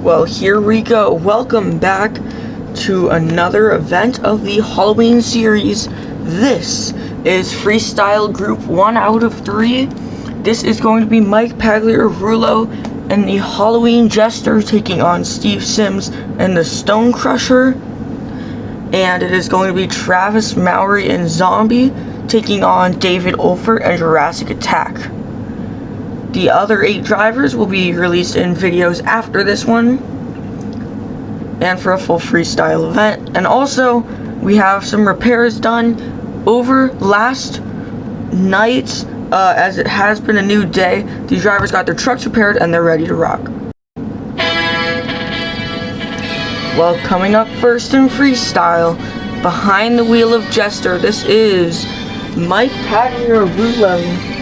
Well, here we go. Welcome back to another event of the Halloween series. This is Freestyle Group 1 out of 3. This is going to be Mike Pagliarulo and the Halloween Jester taking on Steve Sims and the Stone Crusher. And it is going to be Travis Mowry and Zombie taking on David Olfert and Jurassic Attack. The other 8 drivers will be released in videos after this one and for a full freestyle event. And also, we have some repairs done over last night. As it has been a new day, these drivers got their trucks repaired and they're ready to rock. Well, coming up first in freestyle, behind the wheel of Jester, this is Mike Pagliarulo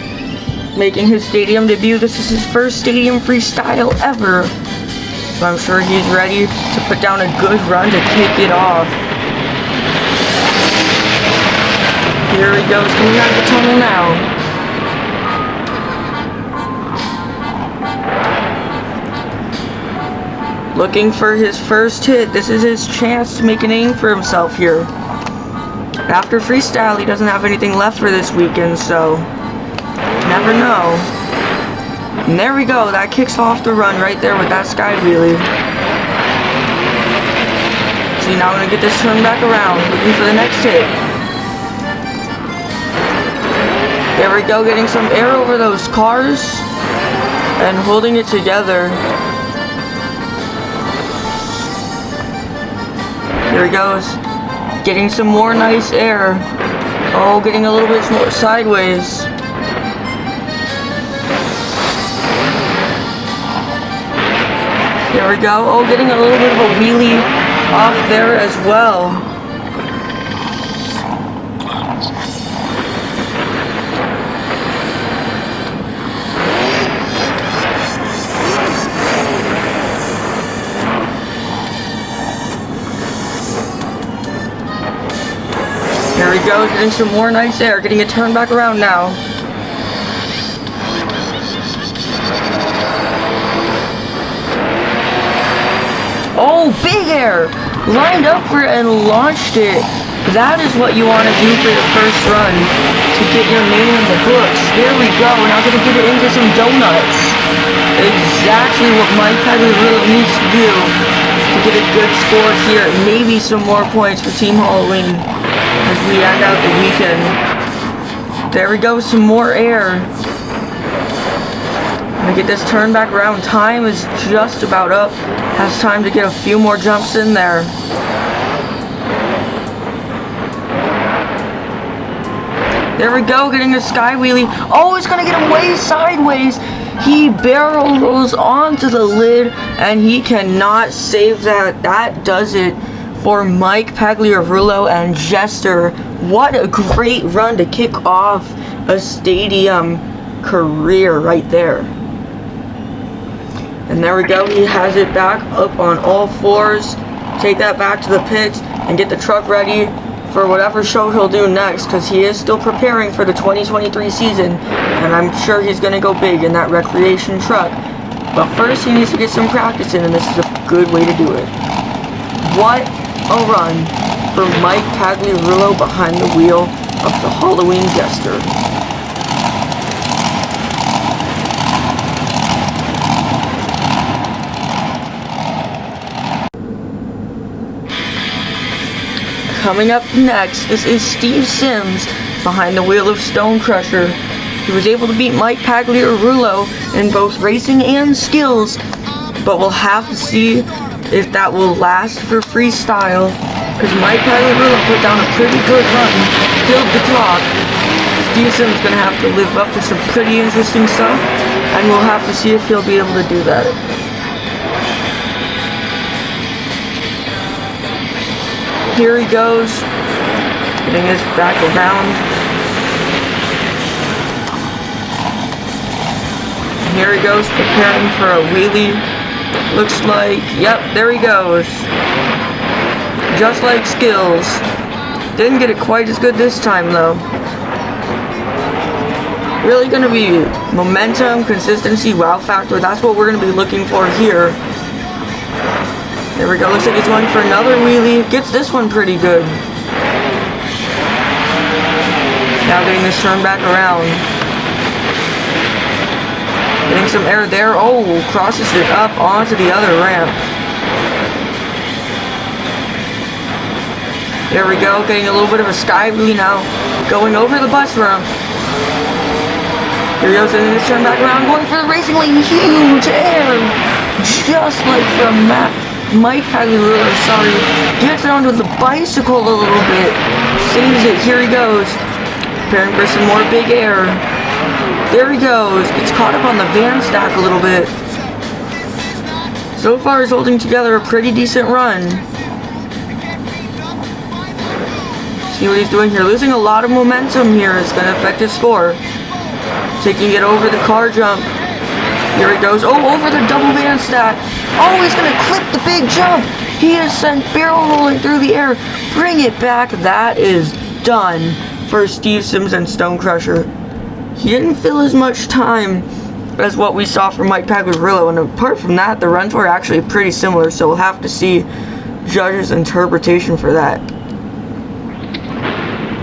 making his stadium debut. This is his first stadium freestyle ever, so I'm sure he's ready to put down a good run to kick it off. Here he goes, coming out of the tunnel now. Looking for his first hit. This is his chance to make a name for himself here. After freestyle, he doesn't have anything left for this weekend, so never know. And there we go. That kicks off the run right there with that sky wheelie. See, now I'm going to get this turned back around, looking for the next hit. There we go, getting some air over those cars and holding it together. Here he goes, getting some more nice air. Oh, getting a little bit more sideways. There we go. Oh, getting a little bit of a wheelie off there as well. There we go, getting some more nice air, getting it turned back around now. Oh, big air! Lined up for it and launched it. That is what you want to do for your first run, to get your name in the books. There we go, now gonna get it into some donuts. Exactly what Mike Pagliarulo needs to do to get a good score here. Maybe some more points for Team Halloween as we end out the weekend. There we go, some more air. I'm gonna get this turned back around. Time is just about up. Has time to get a few more jumps in there. There we go, getting a sky wheelie. Oh, it's gonna get him way sideways. He barrel rolls onto the lid and he cannot save that. That does it for Mike Pagliarulo and Jester. What a great run to kick off a stadium career right there. And there we go, he has it back up on all fours. Take that back to the pits and get the truck ready for whatever show he'll do next, because he is still preparing for the 2023 season, and I'm sure he's going to go big in that recreation truck. But first he needs to get some practice in, and this is a good way to do it. What a run for Mike Pagliarulo behind the wheel of the Halloween Jester. Coming up next, this is Steve Sims behind the wheel of Stone Crusher. He was able to beat Mike Pagliarulo in both racing and skills, but we'll have to see if that will last for freestyle, because Mike Pagliarulo put down a pretty good run, killed the clock. Steve Sims is going to have to live up to some pretty interesting stuff, and we'll have to see if he'll be able to do that. Here he goes, getting his back around. Here he goes, preparing for a wheelie. Looks like, yep, there he goes. Just like skills. Didn't get it quite as good this time though. Really going to be momentum, consistency, wow factor. That's what we're going to be looking for here. There we go. Looks like he's going for another wheelie. Gets this one pretty good. Now getting this turn back around. Getting some air there. Oh, crosses it up onto the other ramp. There we go. Getting a little bit of a sky wheelie now. Going over the bus ramp. Here he goes, and this turn back around. Going for the racing lane. Huge air. Just like from Mike Pagliarulo, sorry, gets it onto the bicycle a little bit, saves it, here he goes, preparing for some more big air, there he goes, gets caught up on the van stack a little bit. So far he's holding together a pretty decent run. See what he's doing here, losing a lot of momentum here, it's going to affect his score. Taking it over the car jump. Here he goes. Oh, over the double van stack. Oh, he's going to clip the big jump. He is sent barrel rolling through the air. Bring it back. That is done for Steve Sims and Stone Crusher. He didn't fill as much time as what we saw from Mike Pagliarulo. And apart from that, the runs were actually pretty similar. So we'll have to see judges' interpretation for that.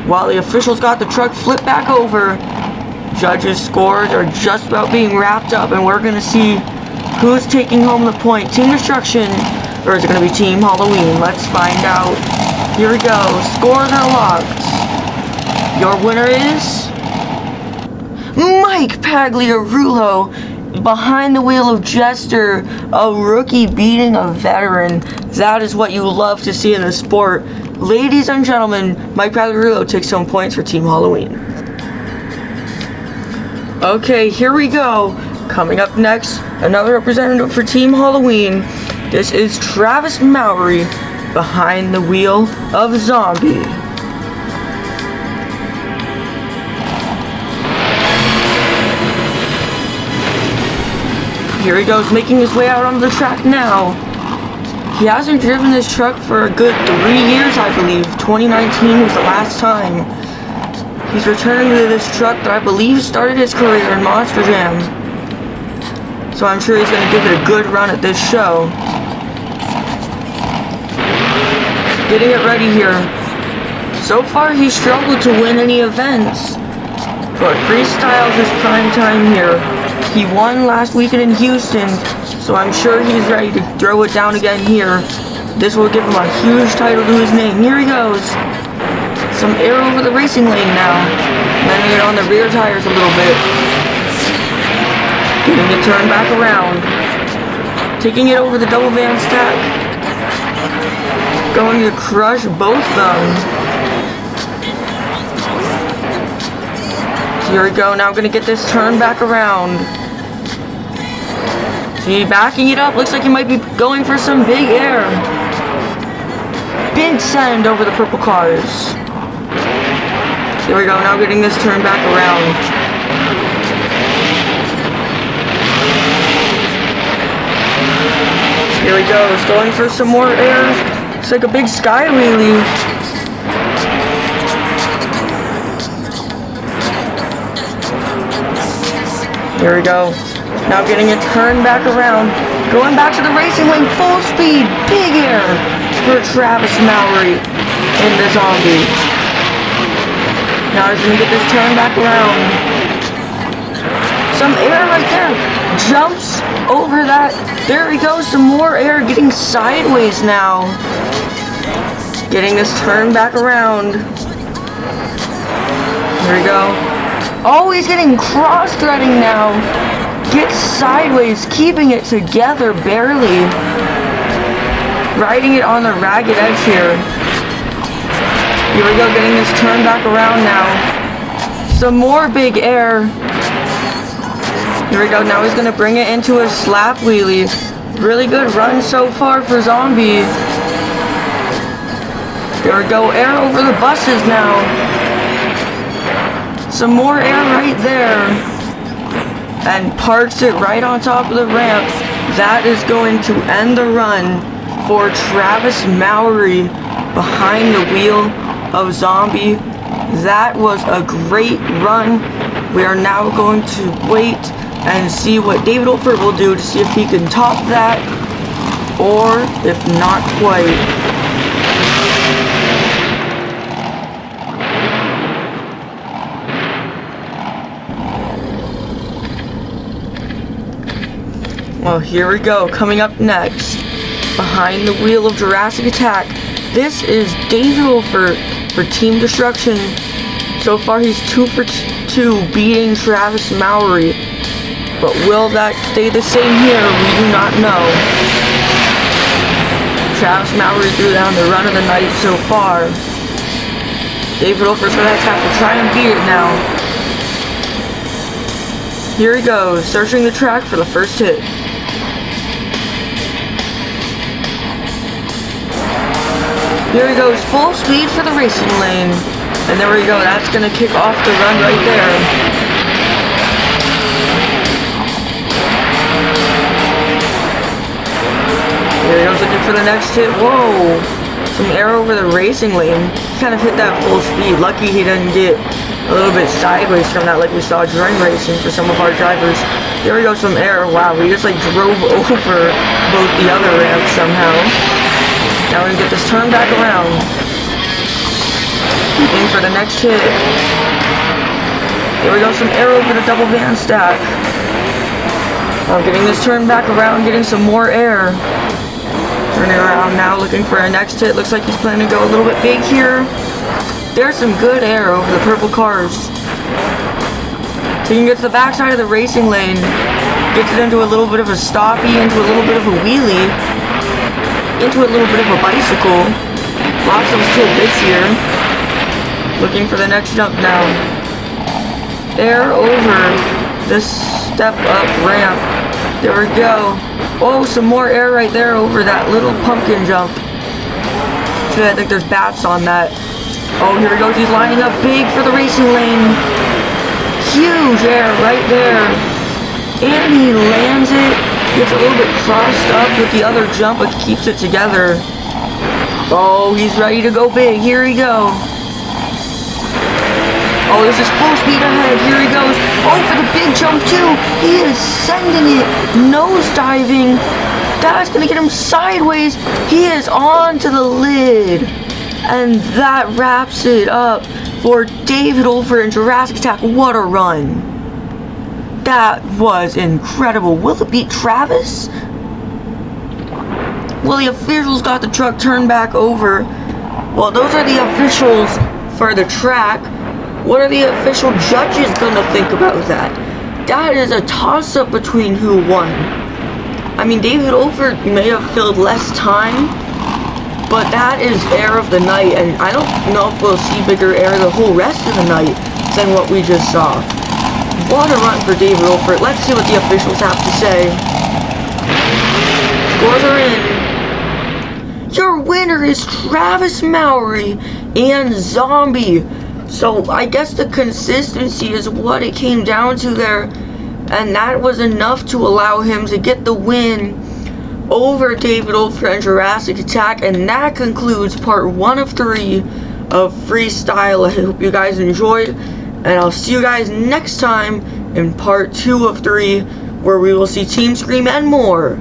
While the officials got the truck flipped back over, judges' scores are just about being wrapped up, and we're going to see who's taking home the point. Team Destruction, or is it going to be Team Halloween? Let's find out. Here we go. Scores are locked. Your winner is Mike Pagliarulo, behind the wheel of Jester, a rookie beating a veteran. That is what you love to see in the sport. Ladies and gentlemen, Mike Pagliarulo takes home points for Team Halloween. Okay, here we go. Coming up next, another representative for Team Halloween. This is Travis Mowry, behind the wheel of Zombie. Here he goes, making his way out onto the track now. He hasn't driven this truck for a good 3 years, I believe. 2019 was the last time. He's returning to this truck that I believe started his career in Monster Jam. So I'm sure he's going to give it a good run at this show. Getting it ready here. So far he's struggled to win any events. But Freestyle is his prime time here. He won last weekend in Houston, so I'm sure he's ready to throw it down again here. This will give him a huge title to his name. Here he goes. Some air over the racing lane now. Landing it on the rear tires a little bit. Getting it turned back around. Taking it over the double van stack. Going to crush both of them. Here we go, now gonna get this turned back around. See, backing it up, looks like he might be going for some big air. Big send over the purple cars. Here we go, now getting this turned back around. Here he goes, going for some more air. It's like a big sky wheelie. Here we go. Now getting it turned back around. Going back to the racing lane, full speed, big air for Travis Mowry in the Zombie. Now he's going to get this turned back around. Some air right there. Jumps over that. There he goes, some more air getting sideways now. Getting this turned back around. Here we go. Oh, he's getting cross-threading now. Gets sideways, keeping it together barely. Riding it on the ragged edge here. Here we go, getting this turned back around now. Some more big air. Here we go, now he's going to bring it into a slap wheelie. Really good run so far for Zombie. Here we go, air over the buses now. Some more air right there. And parks it right on top of the ramp. That is going to end the run for Travis Mowry behind the wheel of Zombie. That was a great run. We are now going to wait and see what David Olford will do to see if he can top that or if not quite. Well, here we go. Coming up next, behind the wheel of Jurassic Attack, this is David for Team Destruction. So far, he's 2 for 2, beating Travis Mowry. But will that stay the same here? We do not know. Travis Mowry threw down the run of the night so far. David Olfer's gonna have to try and beat it now. Here he goes, searching the track for the first hit. Here he goes, full speed for the racing lane. And there we go, that's gonna kick off the run right there. Here he goes looking for the next hit. Whoa! Some air over the racing lane. Kind of hit that full speed. Lucky he didn't get a little bit sideways from that like we saw during racing for some of our drivers. Here we go, some air. Wow, we just like drove over both the other ramps somehow. Now we can get this turn back around. Aim for the next hit. Here we go, some air over the double van stack. Getting this turn back around, getting some more air. Turning around now, looking for a next hit. Looks like he's planning to go a little bit big here. There's some good air over the purple cars. So you can get to the backside of the racing lane. Gets it into a little bit of a stoppie, into a little bit of a wheelie. Into a little bit of a bicycle. Lots of cool bits here. Looking for the next jump now. Air over this step up ramp. There we go. Oh, some more air right there over that little pumpkin jump. So I think there's bats on that. Oh, here he goes. He's lining up big for the racing lane. Huge air right there. And he lands it. Gets a little bit crossed up with the other jump, but keeps it together. Oh, he's ready to go big. Here he goes. Oh, this is full speed ahead. Here he goes. Oh, for the big jump too. He is sending it. Nose diving. That's going to get him sideways. He is on to the lid. And that wraps it up for David Olfer and Jurassic Attack. What a run. That was incredible. Will it beat Travis? Well, the officials got the truck turned back over. Well, those are the officials for the track. What are the official judges going to think about that? That is a toss-up between who won. I mean, David Olfer may have filled less time, but that is air of the night, and I don't know if we'll see bigger air the whole rest of the night than what we just saw. What a run for David Olfer. Let's see what the officials have to say. Scores are in. Your winner is Travis Mowry and Zombie. So I guess the consistency is what it came down to there. And that was enough to allow him to get the win over David Olfer and Jurassic Attack. And that concludes part 1 of 3 of Freestyle. I hope you guys enjoyed. And I'll see you guys next time in part 2 of 3, where we will see Team Scream and more.